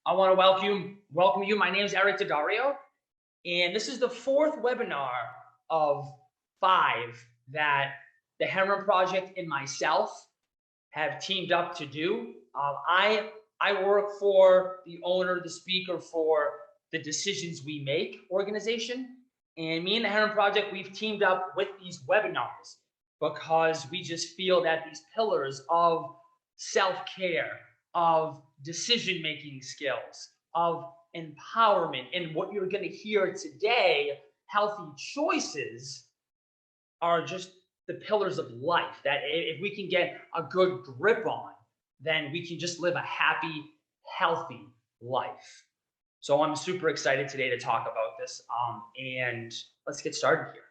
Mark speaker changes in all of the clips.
Speaker 1: I want to welcome you. My name is Eric Daddario, and this is the fourth webinar of 5 that the Herren Project and myself have teamed up to do. I work for the owner, the speaker for the Decisions We Make organization, and me and the Herren Project, we've teamed up with these webinars because we just feel that these pillars of self-care, of decision-making skills, of empowerment, and what you're going to hear today, healthy choices, are just the pillars of life that if we can get a good grip on, then we can just live a happy, healthy life. So I'm super excited today to talk about this, and let's get started here.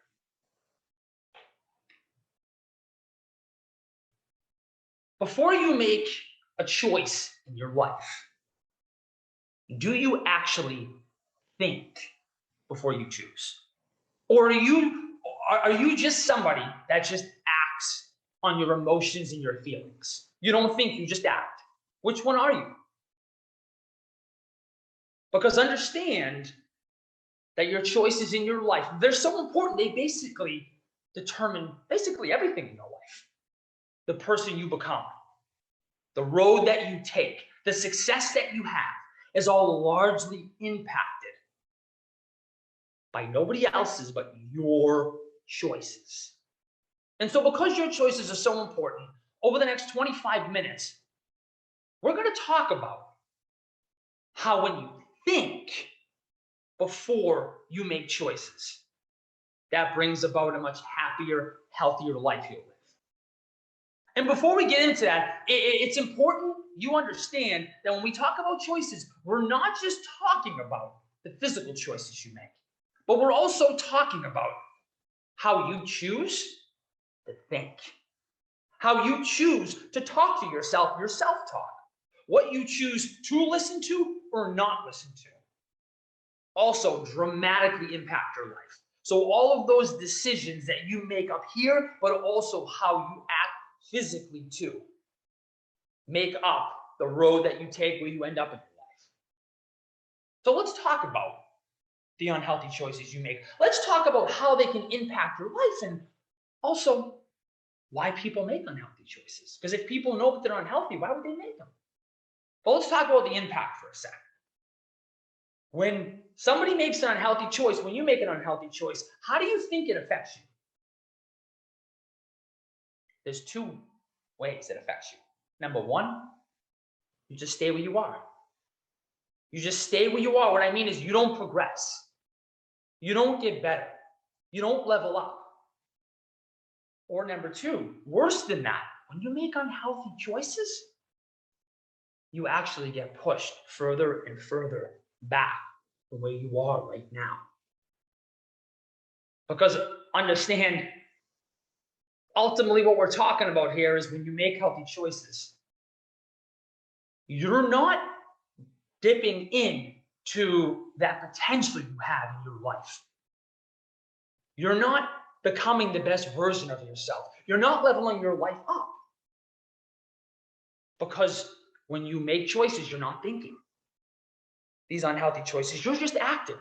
Speaker 1: Before you make a choice in your life, do you actually think before you choose? Or are you just somebody that just acts on your emotions and your feelings? You don't think, you just act. Which one are you? Because understand that your choices in your life, they're so important. They basically determine everything in your life. The person you become, the road that you take, the success that you have is all largely impacted by nobody else's but your choices. And so because your choices are so important, over the next 25 minutes, we're going to talk about how when you think before you make choices, that brings about a much happier, healthier life you'll live. And before we get into that, it's important you understand that when we talk about choices, we're not just talking about the physical choices you make, but we're also talking about how you choose to think, how you choose to talk to yourself, your self-talk, what you choose to listen to or not listen to. Also dramatically impact your life. So all of those decisions that you make up here, but also how you act physically too, make up the road that you take where you end up in your life. So let's talk about the unhealthy choices you make. Let's talk about how they can impact your life and also why people make unhealthy choices. Because if people know that they're unhealthy, why would they make them? But let's talk about the impact for a second. When somebody makes an unhealthy choice, when you make an unhealthy choice, how do you think it affects you? There's 2 ways it affects you. Number 1, you just stay where you are. You just stay where you are. What I mean is you don't progress. You don't get better. You don't level up. Or number 2, worse than that, when you make unhealthy choices, you actually get pushed further and further back the way you are right now. Because understand, ultimately what we're talking about here is when you make healthy choices, you're not dipping in to that potential you have in your life. You're not becoming the best version of yourself. You're not leveling your life up. Because when you make choices, you're not thinking. These unhealthy choices, you're just acting.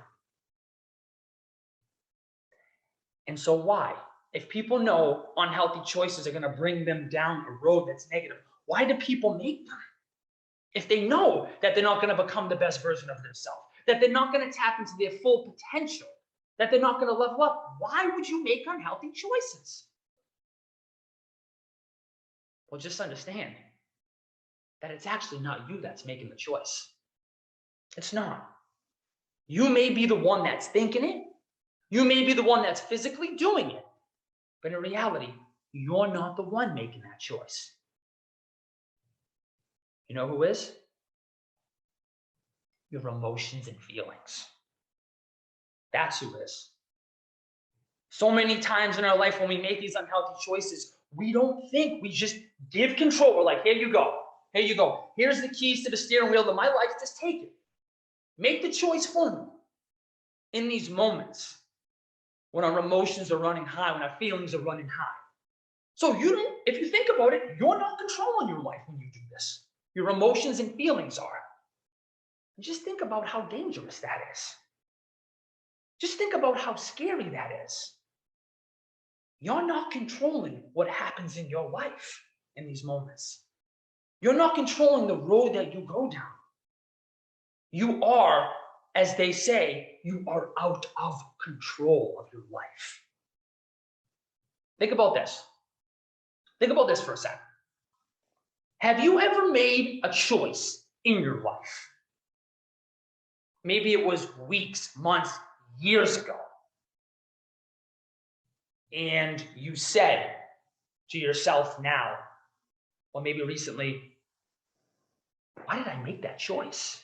Speaker 1: And so why? If people know unhealthy choices are going to bring them down a road that's negative, why do people make them? If they know that they're not going to become the best version of themselves, that they're not going to tap into their full potential, that they're not going to level up, why would you make unhealthy choices? Well, just understand that it's actually not you that's making the choice. It's not. You may be the one that's thinking it. You may be the one that's physically doing it. But in reality, you're not the one making that choice. You know who is? Your emotions and feelings. That's who is. So many times in our life when we make these unhealthy choices, we don't think, we just give control. We're like, here you go. Here you go. Here's the keys to the steering wheel of my life. Just take it. Make the choice for me. In these moments when our emotions are running high, when our feelings are running high. So if you think about it, you're not controlling your life when you do this. Your emotions and feelings are. Just think about how dangerous that is. Just think about how scary that is. You're not controlling what happens in your life in these moments. You're not controlling the road that you go down. You are, as they say, you are out of control of your life. Think about this. Think about this for a second. Have you ever made a choice in your life? Maybe it was weeks, months, years ago. And you said to yourself now, or maybe recently, why did I make that choice?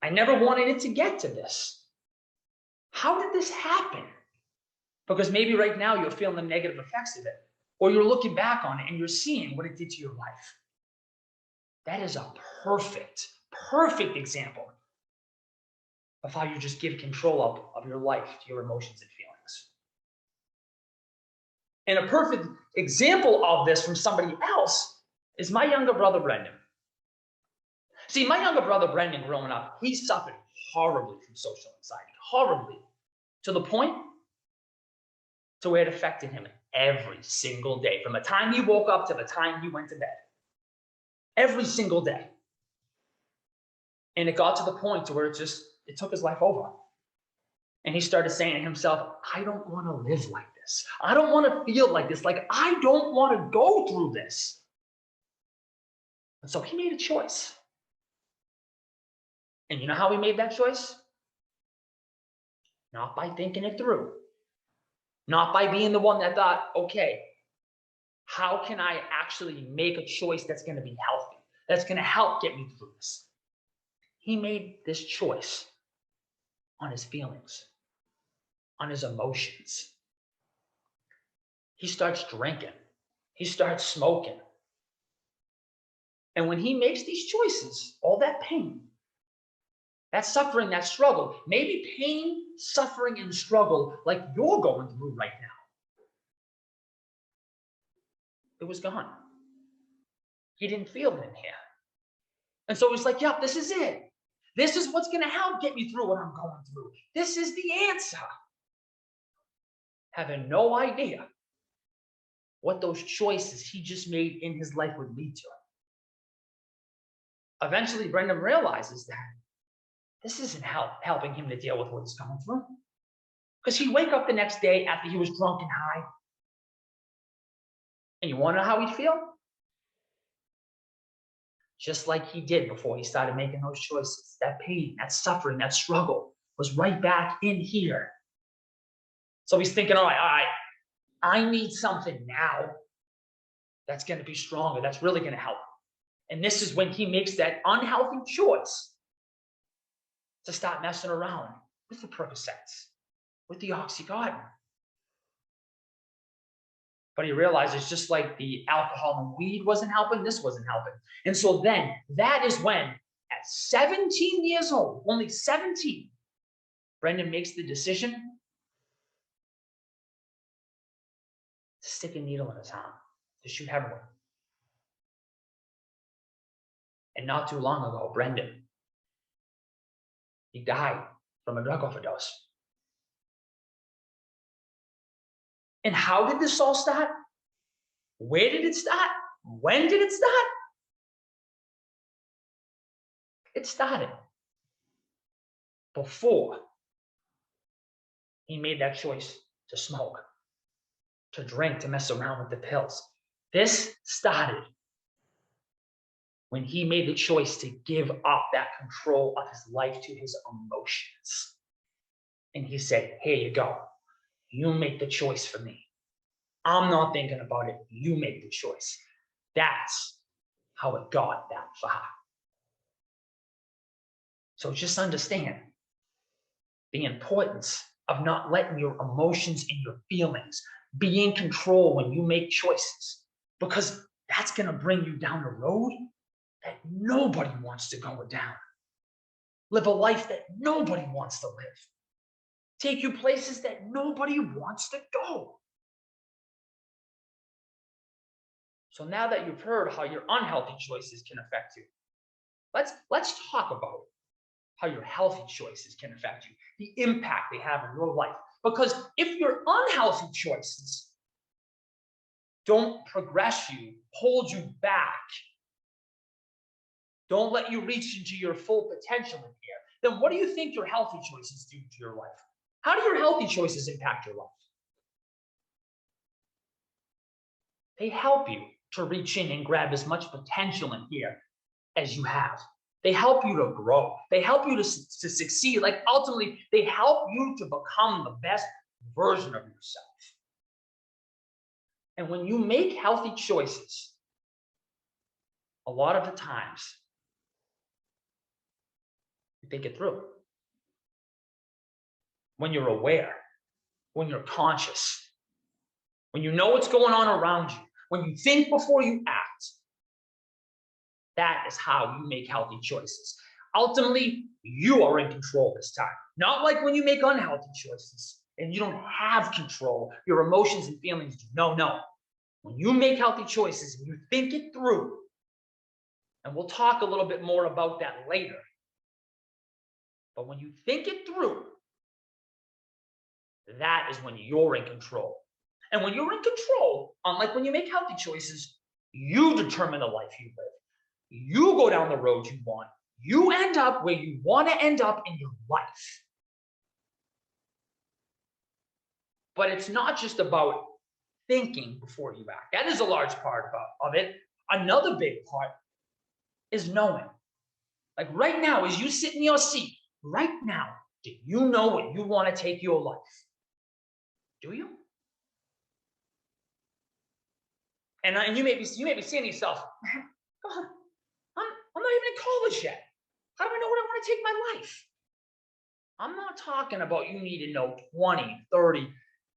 Speaker 1: I never wanted it to get to this. How did this happen? Because maybe right now you're feeling the negative effects of it, or you're looking back on it and you're seeing what it did to your life. That is a perfect example of how you just give control of your life to your emotions and feelings. And a perfect example of this from somebody else is my younger brother, Brendan. See, my younger brother, Brendan, growing up, he suffered horribly from social anxiety, horribly, to the point to where it affected him every single day, from the time he woke up to the time he went to bed. Every single day. And it got to the point to where it took his life over. And he started saying to himself, I don't want to live like this. I don't want to feel like this. Like, I don't want to go through this. And so he made a choice. And you know how he made that choice? Not by thinking it through. Not by being the one that thought, okay, how can I actually make a choice that's going to be healthy? That's going to help get me through this? He made this choice on his feelings, on his emotions. He starts drinking. He starts smoking. And when he makes these choices, all that pain, that suffering, that struggle, maybe pain, suffering, and struggle like you're going through right now, it was gone. He didn't feel it in here. And so he's like, yep, this is it. This is what's going to help get me through what I'm going through. This is the answer. Having no idea what those choices he just made in his life would lead to. Eventually, Brendan realizes that this isn't helping him to deal with what he's going through. Because he'd wake up the next day after he was drunk and high. And you want to know how he'd feel? Just like he did before he started making those choices. That pain, that suffering, that struggle was right back in here. So he's thinking, all right, I need something now that's going to be stronger, that's really going to help. And this is when he makes that unhealthy choice to start messing around with the Percocets, with the Oxycontin. But he realizes just like the alcohol and weed wasn't helping, this wasn't helping. And so then that is when, at 17 years old, only 17, Brendan makes the decision to stick a needle in his arm, to shoot heroin. And not too long ago, Brendan, he died from a drug overdose. And how did this all start? Where did it start? When did it start? It started before he made that choice to smoke, to drink, to mess around with the pills. This started when he made the choice to give up that control of his life to his emotions. And he said, here you go. You make the choice for me. I'm not thinking about it. You make the choice. That's how it got that far. So just understand the importance of not letting your emotions and your feelings be in control when you make choices, because that's going to bring you down a road that nobody wants to go down. Live a life that nobody wants to live. Take you places that nobody wants to go. So now that you've heard how your unhealthy choices can affect you, let's talk about how your healthy choices can affect you, the impact they have in your life. Because if your unhealthy choices don't progress you, hold you back, don't let you reach into your full potential in here, then what do you think your healthy choices do to your life? How do your healthy choices impact your life? They help you to reach in and grab as much potential in here as you have. They help you to grow. They help you to succeed. Like ultimately, they help you to become the best version of yourself. And when you make healthy choices, a lot of the times, you think it through. When you're aware, when you're conscious, when you know what's going on around you, when you think before you act, that is how you make healthy choices. Ultimately, you are in control this time. Not like when you make unhealthy choices and you don't have control. Your emotions and feelings do. No. When you make healthy choices and you think it through, and we'll talk a little bit more about that later, but when you think it through, that is when you're in control. And when you're in control, unlike when you make healthy choices, you determine the life you live. You go down the road you want. You end up where you want to end up in your life. But it's not just about thinking before you act. That is a large part of it. Another big part is knowing. Like right now, as you sit in your seat, right now, do you know what you want to take your life? Do you? And you may be saying to yourself, God, I'm not even in college yet. How do I know what I want to take my life? I'm not talking about you need to know 20, 30,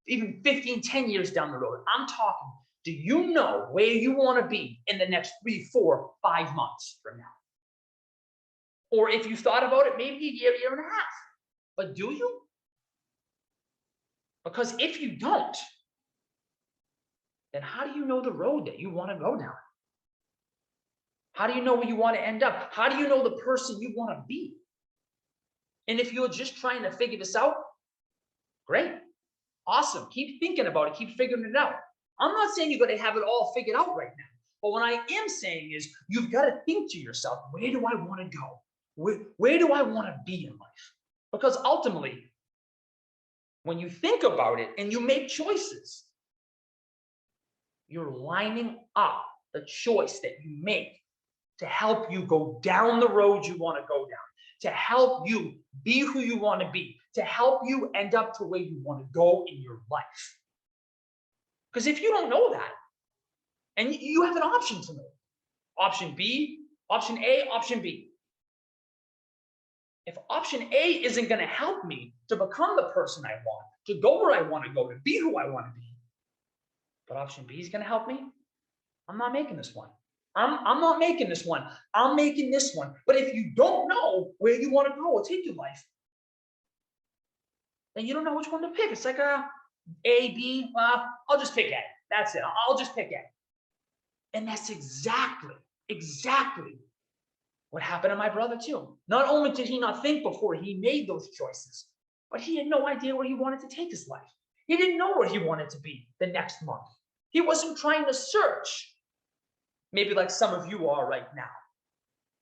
Speaker 1: even 15, 10 years down the road. I'm talking, do you know where you want to be in the next 3, 4, 5 months from now? Or if you thought about it, maybe a year, year and a half. But do you? Because if you don't, then how do you know the road that you want to go down? How do you know where you want to end up? How do you know the person you want to be? And if you're just trying to figure this out, great. Awesome. Keep thinking about it. Keep figuring it out. I'm not saying you're going to have it all figured out right now. But what I am saying is you've got to think to yourself, where do I want to go? Where do I want to be in life? Because ultimately, when you think about it and you make choices, you're lining up the choice that you make to help you go down the road you want to go down, to help you be who you want to be, to help you end up to where you want to go in your life. Because if you don't know that, and you have an option to know, option B, option A, option B. If option A isn't going to help me to become the person I want, to go where I want to go, to be who I want to be, but option B is going to help me, I'm not making this one. I'm not making this one. I'm making this one. But if you don't know where you want to go or take your life, then you don't know which one to pick. It's like A, B, I'll just pick A. That's it. I'll just pick A. And that's exactly what happened to my brother too. Not only did he not think before he made those choices, but he had no idea where he wanted to take his life. He didn't know where he wanted to be the next month. He wasn't trying to search, maybe like some of you are right now.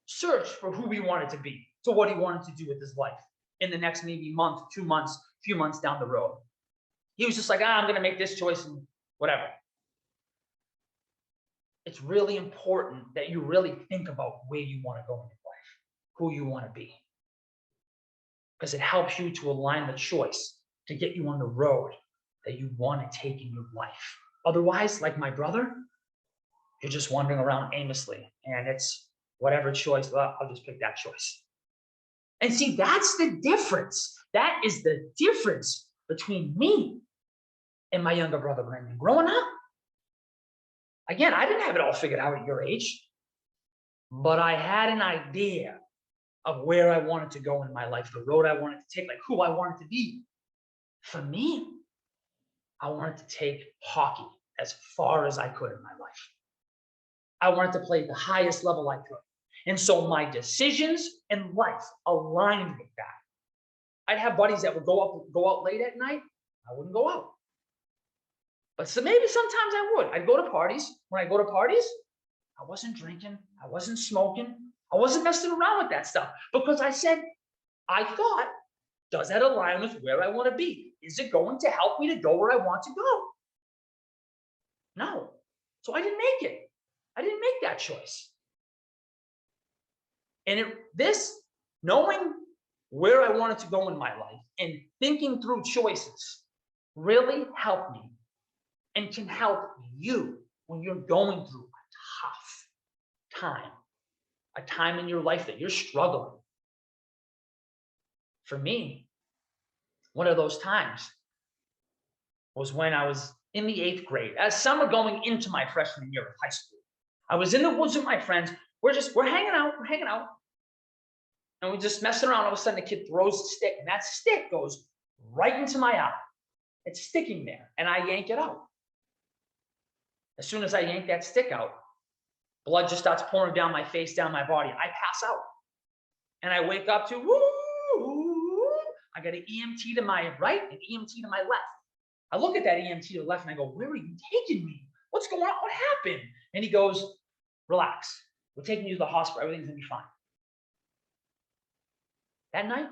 Speaker 1: Search for who he wanted to be, to what he wanted to do with his life in the next maybe month, 2 months, few months down the road. He was just like, I'm going to make this choice and whatever. It's really important that you really think about where you want to go in your life, who you want to be. Because it helps you to align the choice to get you on the road that you want to take in your life. Otherwise, like my brother, you're just wandering around aimlessly and it's whatever choice, well, I'll just pick that choice. And see, that's the difference. That is the difference between me and my younger brother, Brandon. Growing up, again, I didn't have it all figured out at your age, but I had an idea of where I wanted to go in my life, the road I wanted to take, like who I wanted to be. For me, I wanted to take hockey as far as I could in my life. I wanted to play the highest level I could. And so my decisions in life aligned with that. I'd have buddies that would go out late at night. I wouldn't go out. But so maybe sometimes I would. I'd go to parties. When I go to parties, I wasn't drinking. I wasn't smoking. I wasn't messing around with that stuff because I thought, does that align with where I want to be? Is it going to help me to go where I want to go? No. So I didn't make it. I didn't make that choice. And knowing where I wanted to go in my life and thinking through choices really helped me and can help you when you're going through a tough time, a time in your life that you're struggling. For me, one of those times was when I was in the 8th grade, as summer going into my freshman year of high school. I was in the woods with my friends. We're hanging out, and we're just messing around. All of a sudden, the kid throws a stick, and that stick goes right into my eye. It's sticking there, and I yank it out. As soon as I yank that stick out, blood just starts pouring down my face, down my body. I pass out, and I wake up to, woo! I got an EMT to my right, an EMT to my left. I look at that EMT to the left, and I go, where are you taking me? What's going on? What happened? And he goes, relax. We're taking you to the hospital. Everything's going to be fine. That night,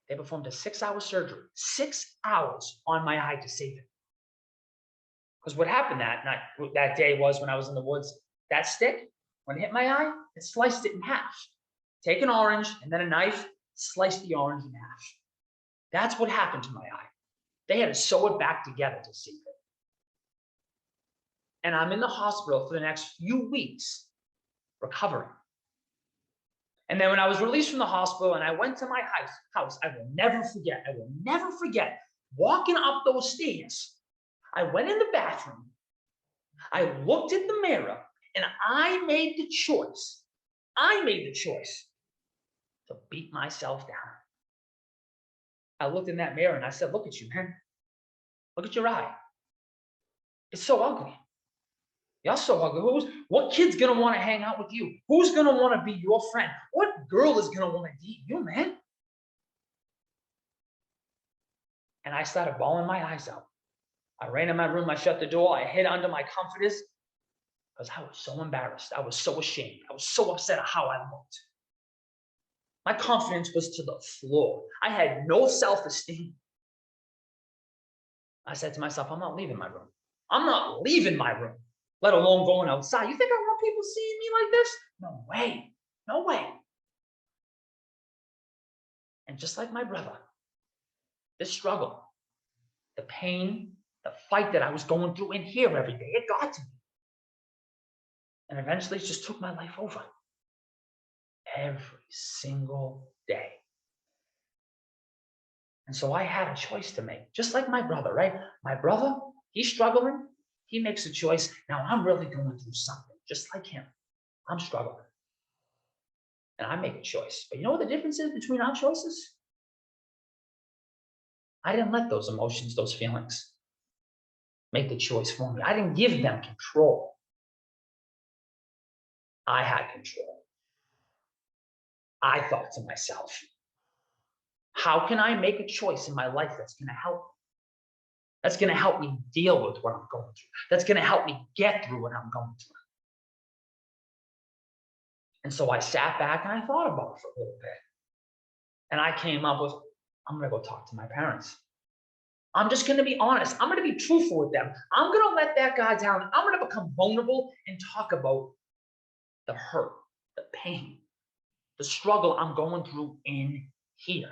Speaker 1: they performed a 6-hour surgery, 6 hours on my eye to save it. Because what happened that day was when I was in the woods, that stick, when it hit my eye, it sliced it in half. Take an orange and then a knife, slice the orange in half. That's what happened to my eye. They had to sew it back together to save it. And I'm in the hospital for the next few weeks recovering. And then when I was released from the hospital and I went to my house, I will never forget walking up those stairs. I went in the bathroom, I looked in the mirror, and I made the choice to beat myself down. I looked in that mirror and I said, look at you, man. Look at your eye. It's so ugly. You're so ugly. What kid's going to want to hang out with you? Who's going to want to be your friend? What girl is going to want to date you, man? And I started bawling my eyes out. I ran in my room. I shut the door. I hid under my comforters because I was so embarrassed. I was so ashamed. I was so upset at how I looked. My confidence was to the floor. I had no self-esteem. I said to myself, I'm not leaving my room. I'm not leaving my room, let alone going outside. You think I want people seeing me like this? No way. No way. And just like my brother, this struggle, the pain, the fight that I was going through in here every day, it got to me. And eventually it just took my life over. Every single day. And so I had a choice to make, just like my brother, right? My brother, he's struggling. He makes a choice. Now I'm really going through something, just like him. I'm struggling. And I make a choice. But you know what the difference is between our choices? I didn't let those emotions, those feelings, make the choice for me. I didn't give them control. I had control. I thought to myself, how can I make a choice in my life that's going to help me? That's going to help me deal with what I'm going through. That's going to help me get through what I'm going through. And so I sat back and I thought about it for a little bit. And I came up with, I'm going to go talk to my parents. I'm just going to be honest. I'm going to be truthful with them. I'm going to let that guy down. I'm going to become vulnerable and talk about the hurt, the pain, the struggle I'm going through in here.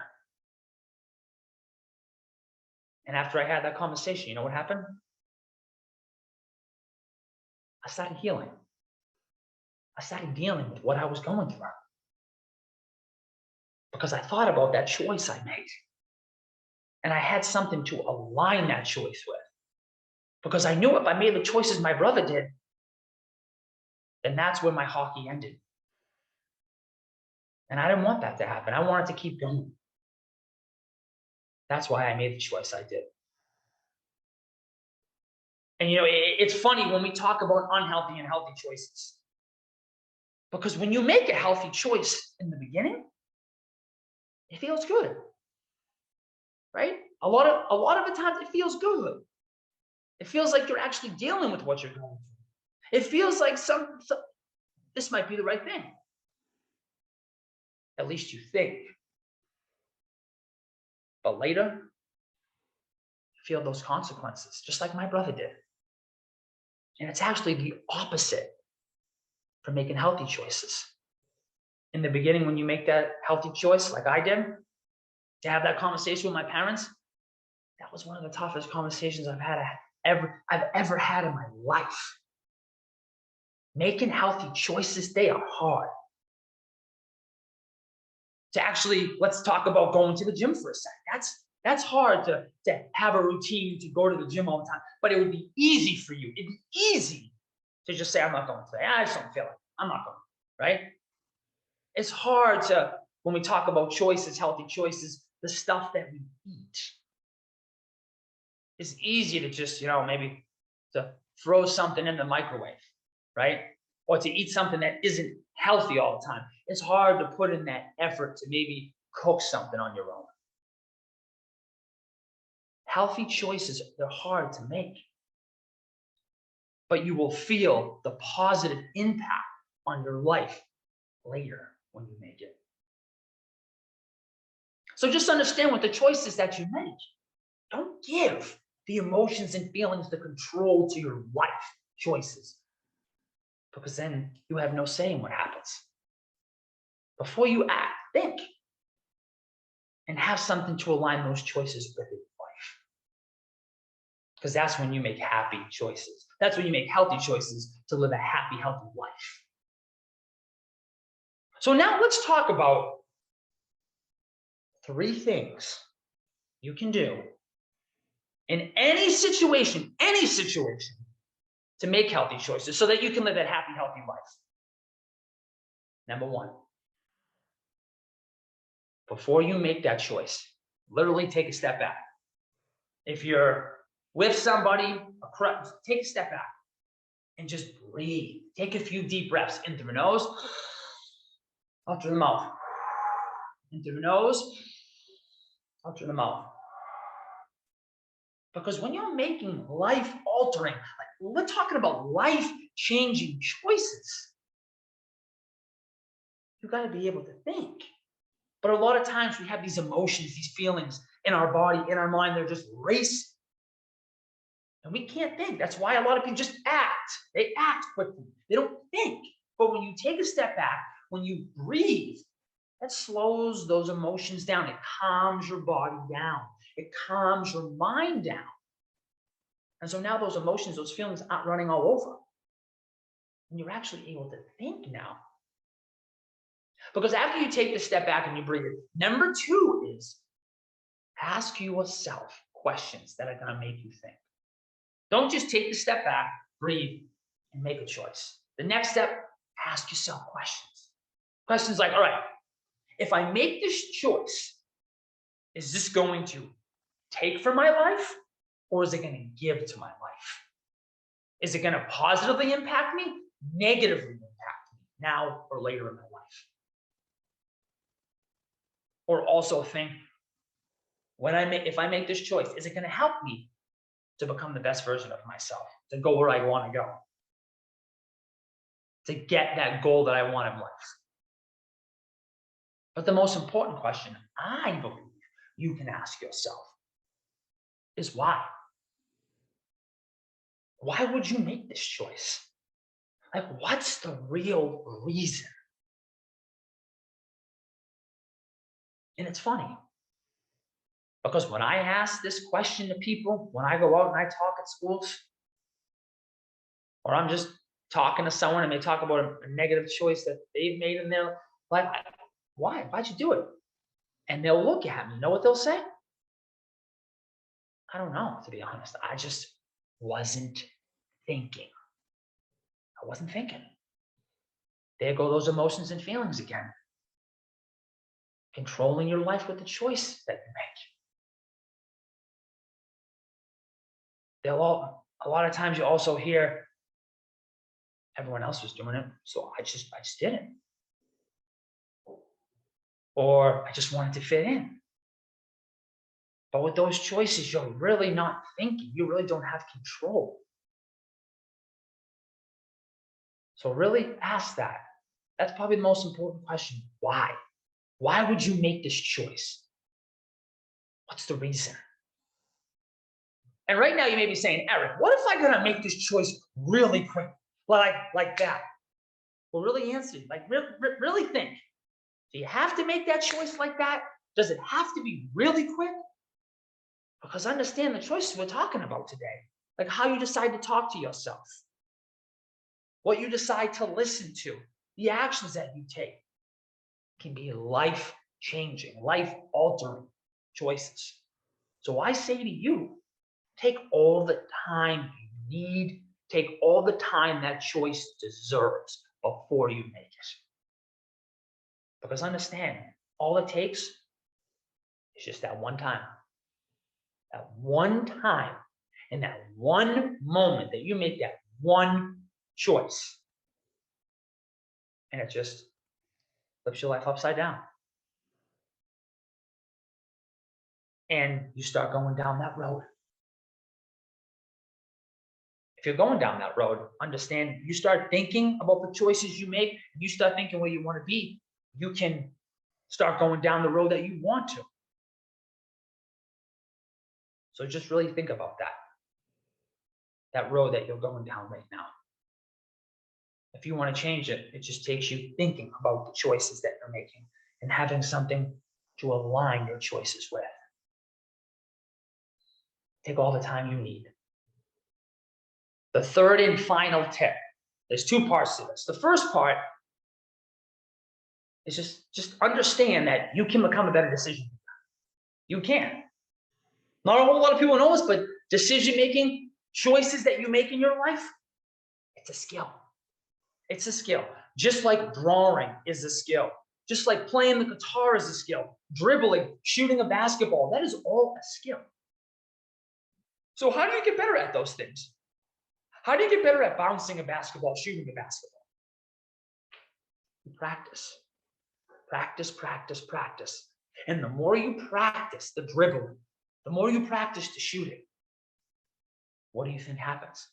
Speaker 1: And after I had that conversation, you know what happened? I started healing. I started dealing with what I was going through. Because I thought about that choice I made. And I had something to align that choice with. Because I knew if I made the choices my brother did, then that's where my hockey ended. And I didn't want that to happen. I wanted to keep going. That's why I made the choice I did. And you know, it's funny when we talk about unhealthy and healthy choices. Because when you make a healthy choice in the beginning, it feels good, right? A lot of the times it feels good. It feels like you're actually dealing with what you're going through. It feels like this might be the right thing. At least you think. But later, you feel those consequences, just like my brother did. And it's actually the opposite for making healthy choices. In the beginning, when you make that healthy choice, like I did, to have that conversation with my parents, that was one of the toughest conversations I've ever had in my life. Making healthy choices, they are hard. To actually, let's talk about going to the gym for a second. That's hard to have a routine to go to the gym all the time. But it would be easy for you. It'd be easy to just say, I'm not going today. I just don't feel it. I'm not going, right? It's hard when we talk about choices, healthy choices, the stuff that we eat. It's easy to just, maybe to throw something in the microwave, right? Or to eat something that isn't healthy all the time. It's hard to put in that effort to maybe cook something on your own. Healthy choices, they're hard to make. But you will feel the positive impact on your life later when you make it. So just understand with the choices that you make, don't give the emotions and feelings the control to your life choices, because then you have no say in what happens. Before you act, think and have something to align those choices with your life. Because that's when you make happy choices. That's when you make healthy choices to live a happy, healthy life. So now let's talk about 3 things you can do in any situation, to make healthy choices so that you can live that happy, healthy life. Number 1, before you make that choice, literally take a step back. If you're with somebody, take a step back and just breathe. Take a few deep breaths in through the nose, out through the mouth. In through the nose, out through the mouth. Because when you're making life-altering, like we're talking about life-changing choices, you got to be able to think. But a lot of times we have these emotions, these feelings in our body, in our mind, they're just racing. And we can't think. That's why a lot of people just act. They act quickly. They don't think. But when you take a step back, when you breathe, that slows those emotions down. It calms your body down. It calms your mind down. And so now those emotions, those feelings aren't running all over. And you're actually able to think now. Because after you take this step back and you breathe, number 2 is ask yourself questions that are going to make you think. Don't just take the step back, breathe, and make a choice. The next step, ask yourself questions. Questions like, all right, if I make this choice, is this going to take from my life or is it going to give to my life? Is it going to positively impact me, negatively impact me now or later in my life? Or also think, if I make this choice, is it going to help me to become the best version of myself, to go where I want to go, to get that goal that I want in life? But the most important question I believe you can ask yourself is why? Why would you make this choice? Like, what's the real reason? And it's funny, because when I ask this question to people, when I go out and I talk at schools, or I'm just talking to someone and they talk about a negative choice that they've made in their life, why? Why'd you do it? And they'll look at me. You know what they'll say? I don't know, to be honest. I just wasn't thinking. I wasn't thinking. There go those emotions and feelings again. Controlling your life with the choice that you make. A lot of times you also hear Everyone else was doing it, so I just didn't. Or I just wanted to fit in. But with those choices, you're really not thinking. You really don't have control. So really ask that. That's probably the most important question. Why? Why would you make this choice? What's the reason? And right now you may be saying, Eric, what if I gotta make this choice really quick? Like that. Well, really answer, really think. Do you have to make that choice like that? Does it have to be really quick? Because understand the choices we're talking about today. Like how you decide to talk to yourself. What you decide to listen to. The actions that you take can be life-changing, life-altering choices. So I say to you, take all the time you need, take all the time that choice deserves before you make it. Because understand, all it takes is just that one time. That one time, and that one moment that you make that one choice. And it just flips your life upside down. And you start going down that road. If you're going down that road, understand, you start thinking about the choices you make, and you start thinking where you want to be, you can start going down the road that you want to. So just really think about that road that you're going down right now. If you want to change it, it just takes you thinking about the choices that you're making and having something to align your choices with. Take all the time you need. The third and final tip, there's two parts to this. The first part is just understand that you can become a better decision maker. You can. Not a whole lot of people know this, but decision making, choices that you make in your life, it's a skill. It's a skill. Just like drawing is a skill. Just like playing the guitar is a skill. Dribbling, shooting a basketball, that is all a skill. So how do you get better at those things? How do you get better at bouncing a basketball, shooting a basketball? You practice. Practice, practice, practice. And the more you practice the dribbling, the more you practice the shooting, what do you think happens?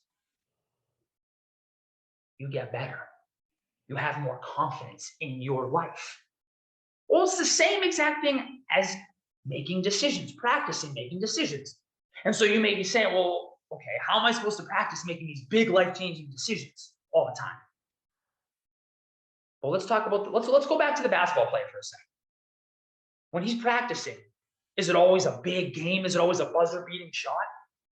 Speaker 1: You get better. You have more confidence in your life. Well, it's the same exact thing as making decisions, practicing making decisions. And so you may be saying, well, okay, how am I supposed to practice making these big life-changing decisions all the time? Well, let's talk about, let's go back to the basketball player for a second. When he's practicing, is it always a big game? Is it always a buzzer-beating shot?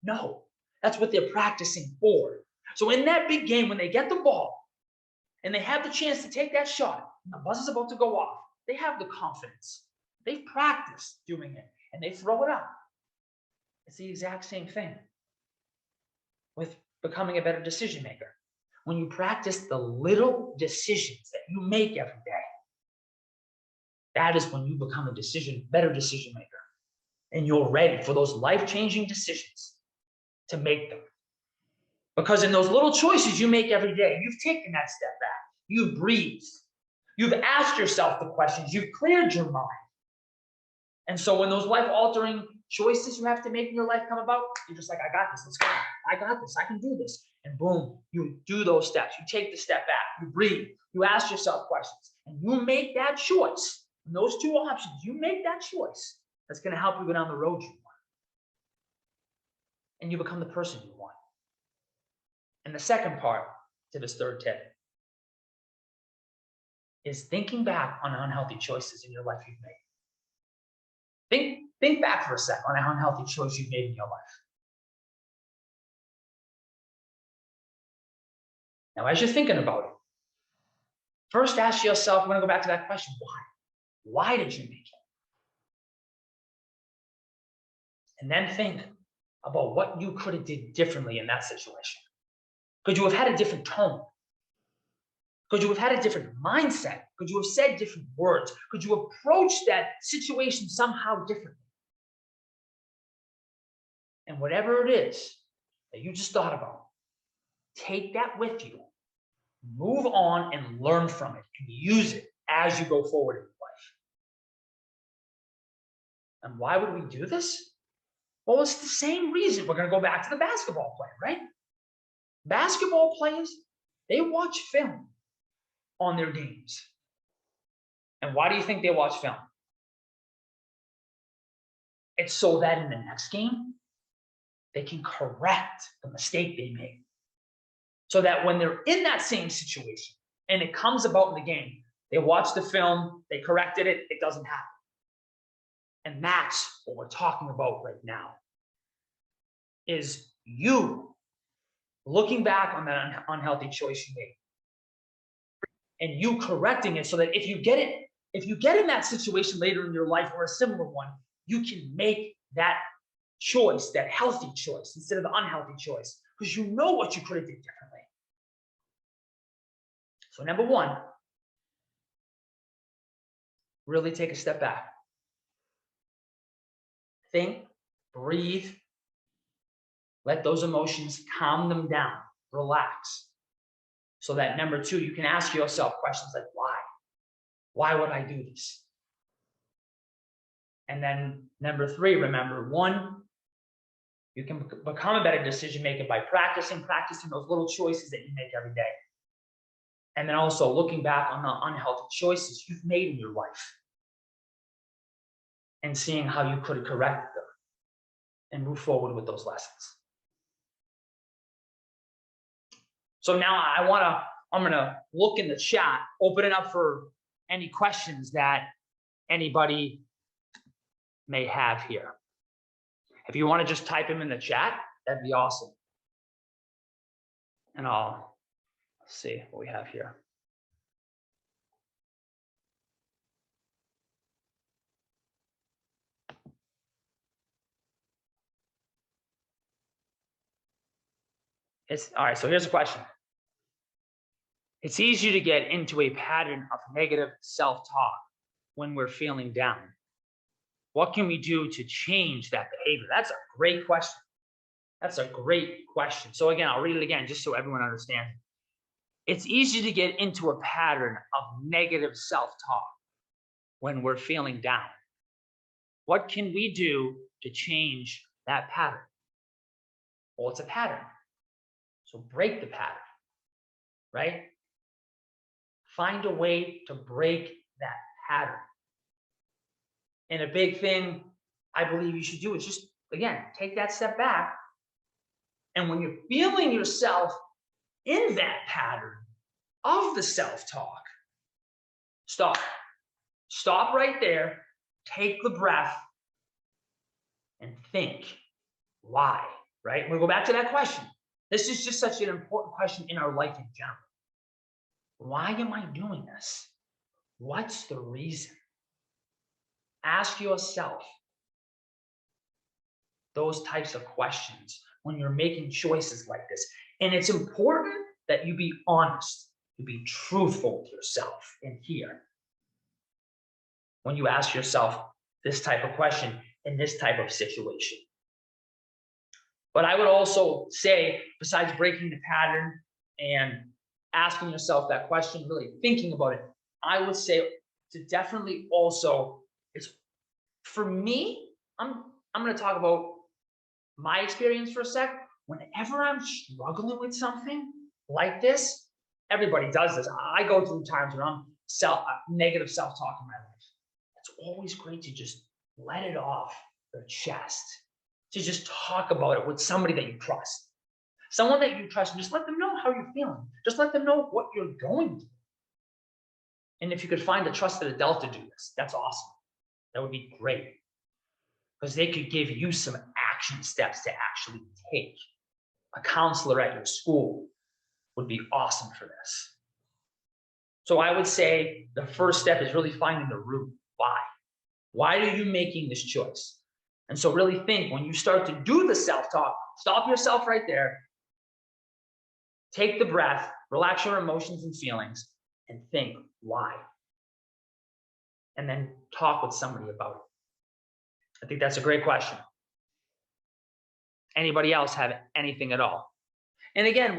Speaker 1: No, that's what they're practicing for. So in that big game, when they get the ball and they have the chance to take that shot, and the buzzer's about to go off, they have the confidence. They've practiced doing it, and they throw it up. It's the exact same thing with becoming a better decision maker. When you practice the little decisions that you make every day, that is when you become a better decision maker. And you're ready for those life-changing decisions to make them. Because in those little choices you make every day, you've taken that step back. You've breathed. You've asked yourself the questions. You've cleared your mind. And so when those life-altering choices you have to make in your life come about, you're just like, I got this. Let's go. I got this. I can do this. And boom, you do those steps. You take the step back. You breathe. You ask yourself questions. And you make that choice. And those two options, you make that choice. That's going to help you go down the road you want. And you become the person you want. And the second part to this third tip is thinking back on unhealthy choices in your life you've made. Think back for a second on an unhealthy choice you've made in your life. Now, as you're thinking about it, first ask yourself, we're going to go back to that question, why? Why did you make it? And then think about what you could have did differently in that situation. Could you have had a different tone? Could you have had a different mindset? Could you have said different words? Could you approach that situation somehow differently? And whatever it is that you just thought about, take that with you Move on and learn from it and use it as you go forward in life. And why would we do this? Well, it's the same reason. We're going to go back to the basketball player, right? Basketball players, they watch film on their games. And why do you think they watch film? It's so that in the next game, they can correct the mistake they made. So that when they're in that same situation and it comes about in the game, they watch the film, they corrected it, it doesn't happen. And that's what we're talking about right now. Is you looking back on that unhealthy choice you made and you correcting it so that if you get in that situation later in your life or a similar one, you can make that choice, that healthy choice instead of the unhealthy choice, because you know what you could have did differently. So number one, really take a step back. Think, breathe, let those emotions calm them down, relax. So that number two, you can ask yourself questions like, why? Why would I do this? And then number three, remember, one, you can become a better decision maker by practicing those little choices that you make every day. And then also looking back on the unhealthy choices you've made in your life and seeing how you could have corrected them and move forward with those lessons. So now I'm gonna look in the chat, open it up for any questions that anybody may have here. If you want to just type them in the chat, that'd be awesome. And I'll see what we have here. All right, so here's a question. It's easy to get into a pattern of negative self-talk when we're feeling down. What can we do to change that behavior? That's a great question. That's a great question. So again, I'll read it again just so everyone understands. It's easy to get into a pattern of negative self-talk when we're feeling down. What can we do to change that pattern? Well, it's a pattern. So break the pattern, right? Find a way to break that pattern. And a big thing I believe you should do is just, again, take that step back. And when you're feeling yourself in that pattern of the self-talk, stop. Stop right there, take the breath, and think, why, right? We'll go back to that question. This is just such an important question in our life in general. Why am I doing this? What's the reason? Ask yourself those types of questions when you're making choices like this. And it's important that you be honest, you be truthful with yourself in here. When you ask yourself this type of question in this type of situation. But I would also say, besides breaking the pattern and asking yourself that question, really thinking about it, I would say to definitely also, it's for me, I'm going to talk about my experience for a sec. Whenever I'm struggling with something like this, everybody does this. I go through times when I'm negative self-talk in my life. It's always great to just let it off your chest, to just talk about it with somebody that you trust. Someone that you trust, and just let them know how you're feeling. Just let them know what you're going through. And if you could find a trusted adult to do this, that's awesome. That would be great. Because they could give you some action steps to actually take. A counselor at your school would be awesome for this. So I would say the first step is really finding the root. Why? Why are you making this choice? And so really think, when you start to do the self-talk, stop yourself right there. Take the breath, relax your emotions and feelings, and think, why? And then talk with somebody about it. I think that's a great question. Anybody else have anything at all? And again,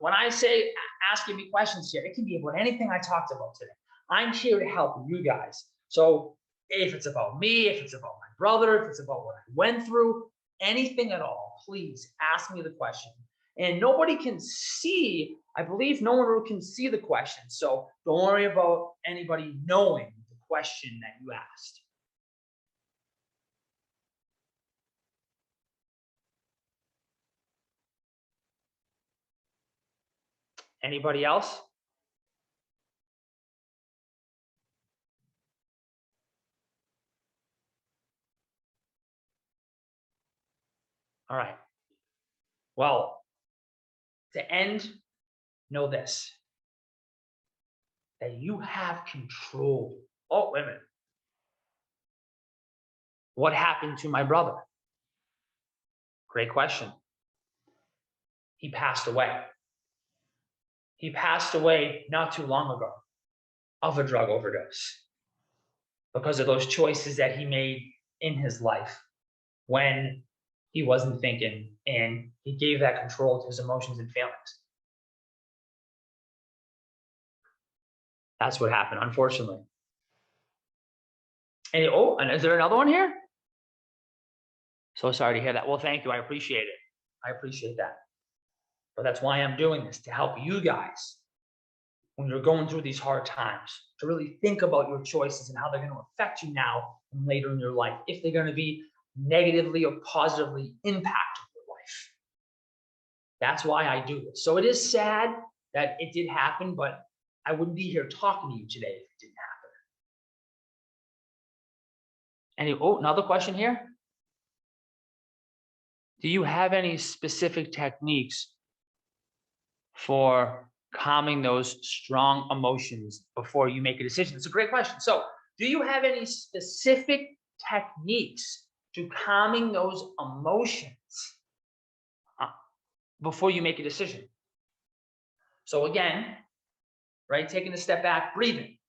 Speaker 1: when I say asking me questions here, it can be about anything I talked about today. I'm here to help you guys. So if it's about me, if it's about my brother, if it's about what I went through, anything at all, please ask me the question. And nobody can see, I believe no one can see the question. So don't worry about anybody knowing the question that you asked. Anybody else? All right. Well, to end, know this, that you have control. Oh, wait a minute. What happened to my brother? Great question. He passed away. He passed away not too long ago of a drug overdose because of those choices that he made in his life when he wasn't thinking and he gave that control to his emotions and feelings. That's what happened, unfortunately. And is there another one here? So sorry to hear that. Well, thank you. I appreciate it. I appreciate that. But that's why I'm doing this, to help you guys when you're going through these hard times, to really think about your choices and how they're going to affect you now and later in your life, if they're going to be negatively or positively impacting your life. That's why I do this. So it is sad that it did happen, but I wouldn't be here talking to you today if it didn't happen. Another question here. Do you have any specific techniques for calming those strong emotions before you make a decision? It's a great question. So do you have any specific techniques to calming those emotions before you make a decision? So again, right, taking a step back, breathing.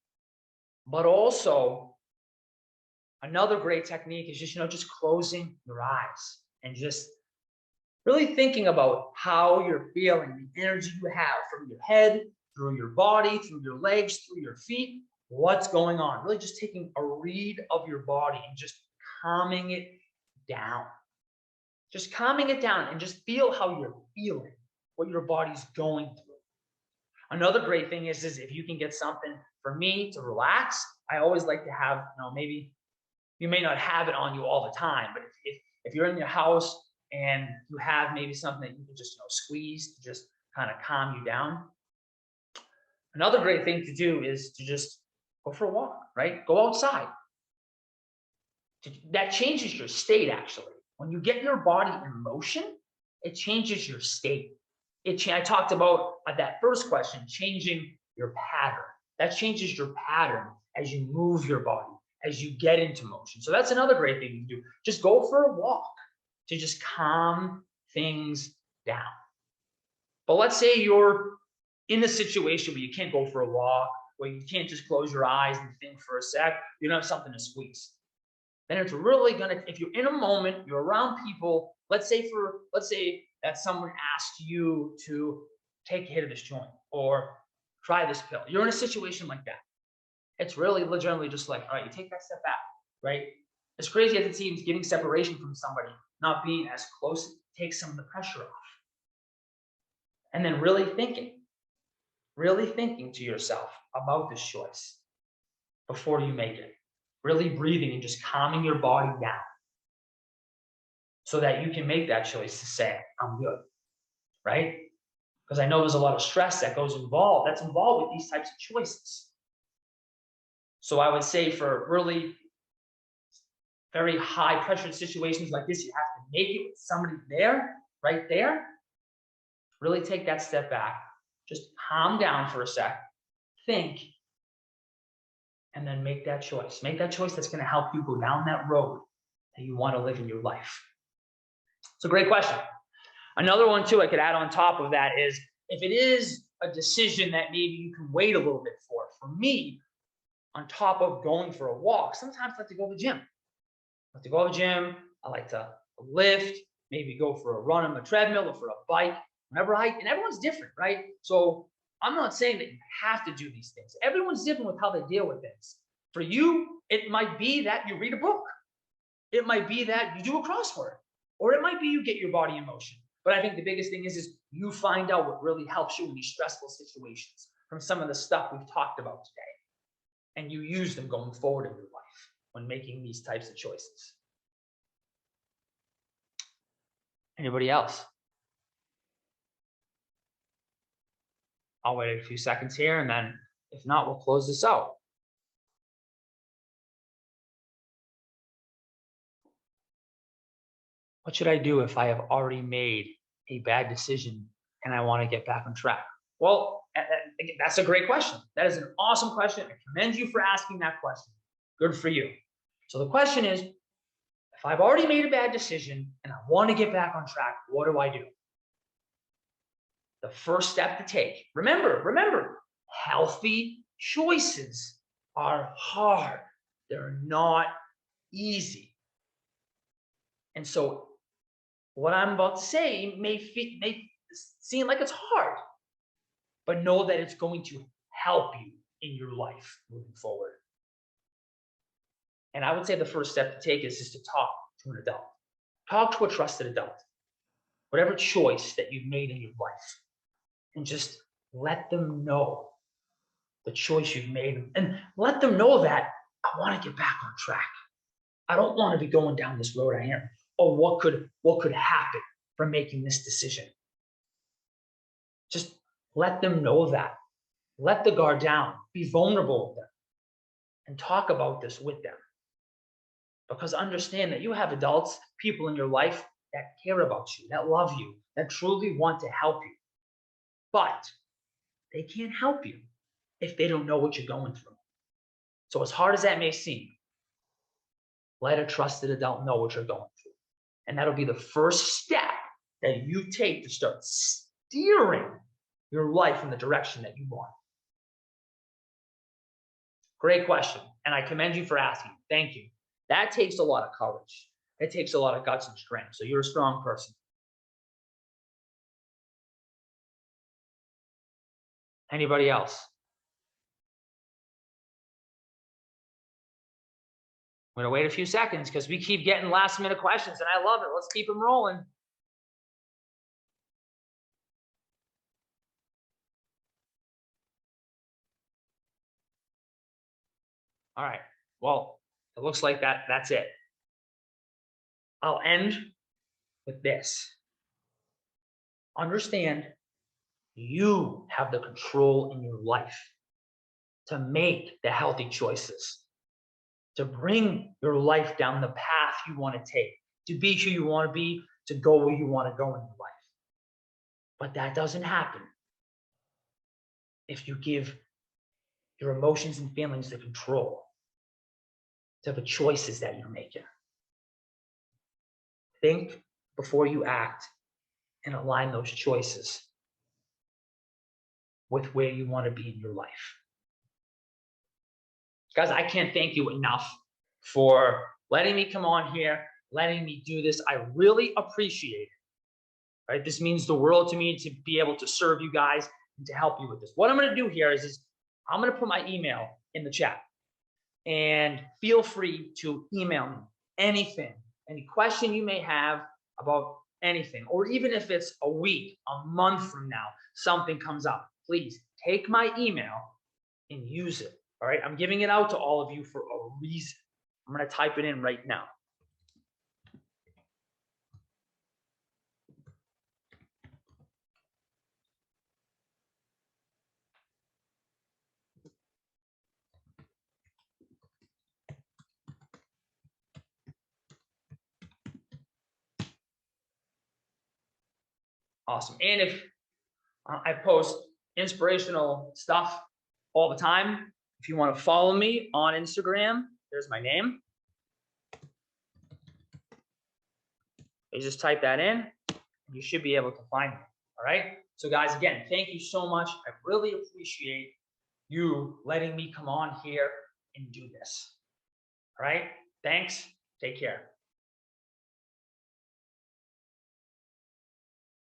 Speaker 1: But also, another great technique is just closing your eyes and just really thinking about how you're feeling, the energy you have from your head, through your body, through your legs, through your feet, what's going on. Really just taking a read of your body and just calming it down. Just calming it down and just feel how you're feeling, what your body's going through. Another great thing is if you can get something for me to relax, I always like to have, maybe you may not have it on you all the time, but if you're in your house and you have maybe something that you can just squeeze to just kind of calm you down. Another great thing to do is to just go for a walk, right? Go outside. That changes your state, actually. When you get your body in motion, it changes your state. I talked about that first question, changing your pattern. That changes your pattern as you move your body, as you get into motion. So that's another great thing you can do. Just go for a walk to just calm things down. But let's say you're in a situation where you can't go for a walk, where you can't just close your eyes and think for a sec, you don't have something to squeeze. Then it's really if you're in a moment, you're around people, let's say that someone asked you to take a hit of this joint or try this pill. You're in a situation like that. It's really legitimately just like, all right, you take that step back, right? As crazy as it seems, getting separation from somebody, not being as close, takes some of the pressure off. And then really thinking to yourself about this choice before you make it. Really breathing and just calming your body down so that you can make that choice to say, I'm good, right? Because I know there's a lot of stress that's involved with these types of choices. So I would say for really very high pressure situations like this, you have to make it with somebody there, right there. Really take that step back. Just calm down for a sec. Think. And then make that choice. Make that choice that's going to help you go down that road that you want to live in your life. It's a great question. Another one, too, I could add on top of that is if it is a decision that maybe you can wait a little bit for. For me, on top of going for a walk, sometimes I like to go to the gym. I like to lift, maybe go for a run on the treadmill or for a bike. and everyone's different, right? So I'm not saying that you have to do these things. Everyone's different with how they deal with things. For you, it might be that you read a book. It might be that you do a crossword, or it might be you get your body in motion. But I think the biggest thing is you find out what really helps you in these stressful situations from some of the stuff we've talked about today. And you use them going forward in your life when making these types of choices. Anybody else? I'll wait a few seconds here, and then if not, we'll close this out. What should I do if I have already made a bad decision and I want to get back on track? Well, that's a great question. That is an awesome question. I commend you for asking that question. Good for you. So the question is, if I've already made a bad decision and I want to get back on track, what do I do? The first step to take, remember, healthy choices are hard. They're not easy. And so what I'm about to say may seem like it's hard, but know that it's going to help you in your life moving forward. And I would say the first step to take is just to talk to an adult. Talk to a trusted adult. Whatever choice that you've made in your life, and just let them know the choice you've made, and let them know that I want to get back on track. I don't want to be going down this road I am. Or what could happen from making this decision? Just let them know that. Let the guard down. Be vulnerable with them. And talk about this with them. Because understand that you have adults, people in your life that care about you, that love you, that truly want to help you. But they can't help you if they don't know what you're going through. So as hard as that may seem, let a trusted adult know what you're going through. And that'll be the first step that you take to start steering your life in the direction that you want. Great question. And I commend you for asking. Thank you. That takes a lot of courage. It takes a lot of guts and strength. So you're a strong person. Anybody else? I'm going to wait a few seconds because we keep getting last minute questions and I love it. Let's keep them rolling. All right. Well, it looks like that's it. I'll end with this. Understand you have the control in your life to make the healthy choices, to bring your life down the path you want to take, to be who you want to be, to go where you want to go in your life. But that doesn't happen if you give your emotions and feelings the control to the choices that you're making. Think before you act and align those choices with where you want to be in your life. Guys, I can't thank you enough for letting me come on here, letting me do this. I really appreciate it. Right? This means the world to me to be able to serve you guys and to help you with this. What I'm going to do here is I'm going to put my email in the chat. And feel free to email me anything, any question you may have about anything, or even if it's a week, a month from now, something comes up, please take my email and use it. All right. I'm giving it out to all of you for a reason. I'm going to type it in right now. Awesome. And if I post inspirational stuff all the time, if you want to follow me on Instagram, there's my name. You just type that in, and you should be able to find me. All right. So guys, again, thank you so much. I really appreciate you letting me come on here and do this. All right. Thanks. Take care.